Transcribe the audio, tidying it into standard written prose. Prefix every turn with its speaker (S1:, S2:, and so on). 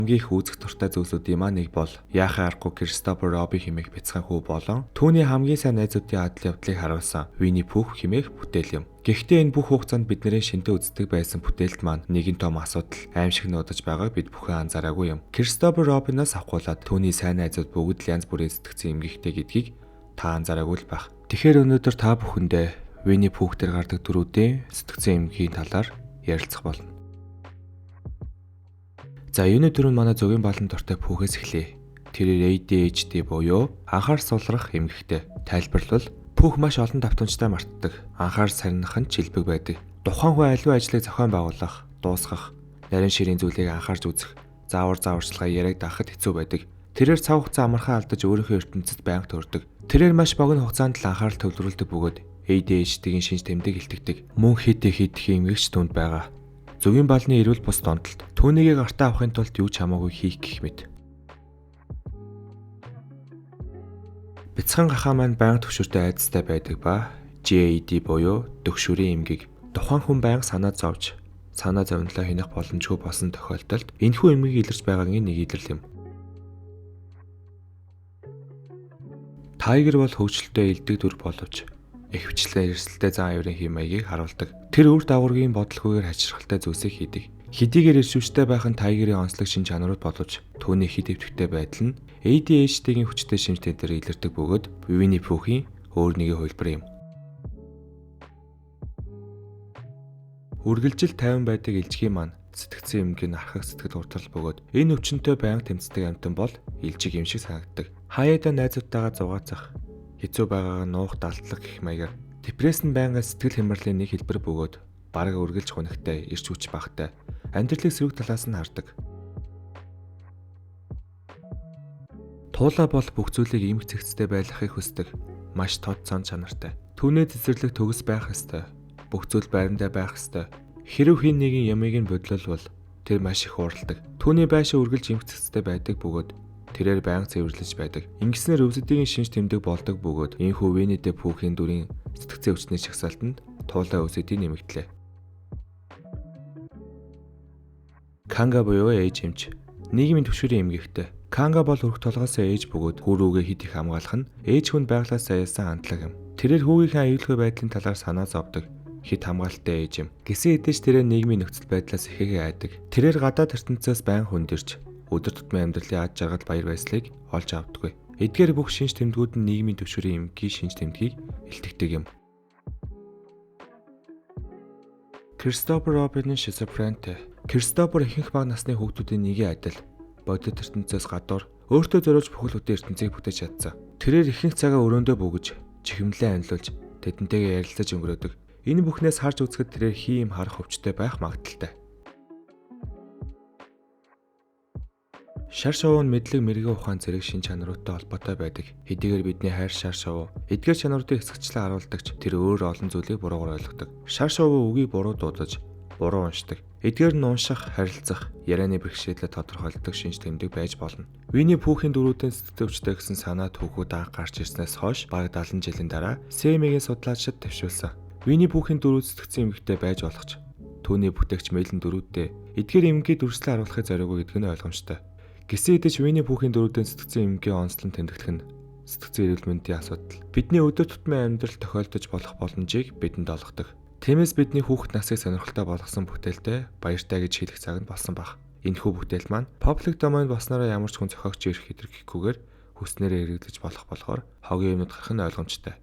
S1: Хамгийн их үзэх дуртай зүйлсүүдийн маань нэг бол яахаа аргагүй Кристофер Робин хэмээх бяцхан хүү болон түүний хамгийн сайн найзуудын адал явдлыг харуулсан Винни Пүүх хэмээх бүтээл юм. Гэхдээ энэ бүх хугацаанд бидний шинтэ үздэг байсан бүтээлд маань нэгэн том асуудал аимшиг нуудаж байгааг бид бүхэн анзаараагүй юм. Кристофер Робиноос авахгүйлаад түүний сайн найзууд бүгд л янз бүрийн сэтгцэн эмгэгтэй гэдгийг та анзаараагүй л байх. Тэгэхээр өнөөдөр та бүхэндээ Винни Пүүх дээр гардаг дүрүүдийн сэтгцэн эмгэгийн талаар ярилцах болно. За юуны төрөнд манай зөгийн балан дуртай Пүүхээс эхлэе. Тэрээр ADHD буюу анхаар сулрах эмгэгтэй. Тайлбарлал Пүүх маш олон давтамжтай мартдаг. Анхаар сарних нь чилбэг байдаг. Тухайн хүн аливаа ажлыг зохион байгуулах, дуусгах, нарийн ширийн зүйлийг анхаарч үзэх, зааварчилгаа яриаг даахад хэцүү байдаг. Тэрээр цаг хугацаа амархан алдаж өөрийнхөө ертөнцид байнга төрдөг. Тэрээр маш богино хугацаанд л анхаарал төвлөрүүлдэг бөгөөд ADHD-гийн шинж тэмдэг илтгэдэг. Мөн хэд их эмгэгч түнд байгаа. Зөгийн балны эрүүл бус донтолт түүнийг гартаа авахын тулд юу ч хамаагүй хийх гэх мэт. Бяцхан гахаа маань байнга төвшөртэй айдастай байдаг ба GAD буюу дөгшүүрийн эмгэг. Тухайн хүн байнга санаа зовж, санаа зовнилоо хянах боломжгүй болсон тохиолдолд энэхүү эмгэг илэрч байгаагийн нэг илэрл юм. Тайгер бол хөгжилтэй элдэг дүр боловч ихвчлэн эрсдэлтэй зан авирын хэм маягийг харуулдаг. Тэр үр дагаврын бодлогоор хачирхалтай зүйлсийг хийдэг. Хэдийгээр иршүүштэй байх нь Тайгерийн онцлог шин чанарууд боловч түүний хэд өвтгтэй байдал нь ADHD-гийн хүчтэй шинж тэмдгээр илэрдэг бөгөөд Винни Пүүхийн өөр нэгэн хувилбар юм. Үргэлжил тайван байдаг элжгийн маань сэтгцэн эмгэг нь архах сэтгэл гутрал бөгөөд энэ өвчнөд байнга тэмцдэг амьтан бол элжиг юм шиг санагддаг. Хаяада найзуудтайгаа зугаацах, хэцүү байгаагаа нуух далдлах гэх маягаар депресс нь байнга сэтгэл хямралын нэг хэлбэр бөгөөд бараг үргэлж хунагтай, ирч хүч багтай амьдралыг сөрөг талаас нь хардаг. Туулаа бол бүх зүйлийг эмх цэгцтэй байлгахыг хүсдэг. Маш тод сон чанартай. Түүний цэцэрлэг төгс байх ёстой. Бүх зүйл байрандаа байх ёстой. Хэрэв хин нэгэн ямыг нь бодлолвол тэр маш их уурладаг. Түүний байшин үргэлж эмх цэгцтэй байдаг бөгөөд тэрээр байнга цэвэрлэж байдаг. Ингэснээр өвсөдийн шинж тэмдэг болдог бөгөөд энэхүү Винни Пүүхийн дүрийн сэтгцэн өвчний чагсаалтанд туулаа өвсөдийн нэмэгдлээ. Канга буюу ээж эмч. Нийгмийн түвшүүрийн эмгэгтэй. Канга бол хөрөх толгоосоо ээж бөгөөд хүү рүүгээ хэд их хамгаалах нь ээж хүн байглаасаа яасан хандлага юм. Тэрээр хүүгийнхээ аюулгүй байдлын талаар санаа зовдөг. Хэд хамгаалалттай ээж юм. Гэсэн хэдиж тэрээр нийгмийн нөхцөл байдлаас ихээгээ айдаг. Тэрээр гадаад ертөнцөөс байн хүндэрч өдөр тутмын амьдралын аж жаргал баяр баясгалыг олж авдаггүй. Эдгээр бүх шинж тэмдгүүд нь нийгмийн түвшүүрийн эмгэгийн шинж тэмдгийг илтгэдэг юм. Кристофер Робин шизофрентэй. Кристофер ихэнх бага насны хүүхдүүдийн нэгэн адил бодит ертөнцөөс гадуур өөртөө зориулж бүхэл бүтэн ертөнцийг бүтээж чадсан. Тэрээр ихэнх цагаа өрөөндөө бөгөж, чихэмлэн амьлуулж, тэдэнтэйгээ ярилцаж өнгөрөөдөг. Энэ бүхнээс харж үзэхэд тэрээр хийм харах өвчтэй байх магадaltaй. Шар шувуу нь мэдлэг мэрэгэн ухаан зэрэг шин чанаруудтай холбоотой байдаг. Хэдийгээр бидний хайр шар шувуу эдгээр чанаруудыг хэсэгчлэн харуулдагч тэр өөр олон зүйлийг буруугаар ойлгодог. Шар шувуу үгийг буруу дуудаж, буруу уншдаг. Эдгээр нь унших, харилцах, ярианы бэрхшээлээ тодорхойлдог шинж тэмдэг байж болно. Винни Пүүхийн дөрүүдийн сэтгэл өвчтэй гэсэн санаа түүхүүд анх гарч ирснээс хойш бараг 70 жилийн дараа Сэмигийн судлаачид төвшүүлсэн. Винни Пүүхийн дөрүүд сэтгцэн эмгэгтэй байж болох ч түүний бүтээгч Мэлэн дөрүүдтэй эдгээр эмгэгийн дүрслэн харуулахыг зориугүй гэдэг нь ойлгомжтой. Гэсэн хэдиж Винни Пүүхийн дөрүүдийн сэтгцэн эмгэгийн онцлон тэмдэглэх нь сэтгцэн эрүүл мэндийн асуудал. Бидний өдөр тутмын амьдрал тохиолдож болох боломжийг бидэнд олгодог. Тиймээс бидний хүүхэд насыг сонирхолтой болгосон бүтээлтэй баяртай гэж хэлэх цаг нь болсон баг. Энэхүү бүтээл маань public domain болсноор ямар ч хүн зохиогч ирэх хэрэггүйгээр хүснээрээ хэрэглэж болох болохоор хогийн юмнууд гарах нь ойлгомжтой.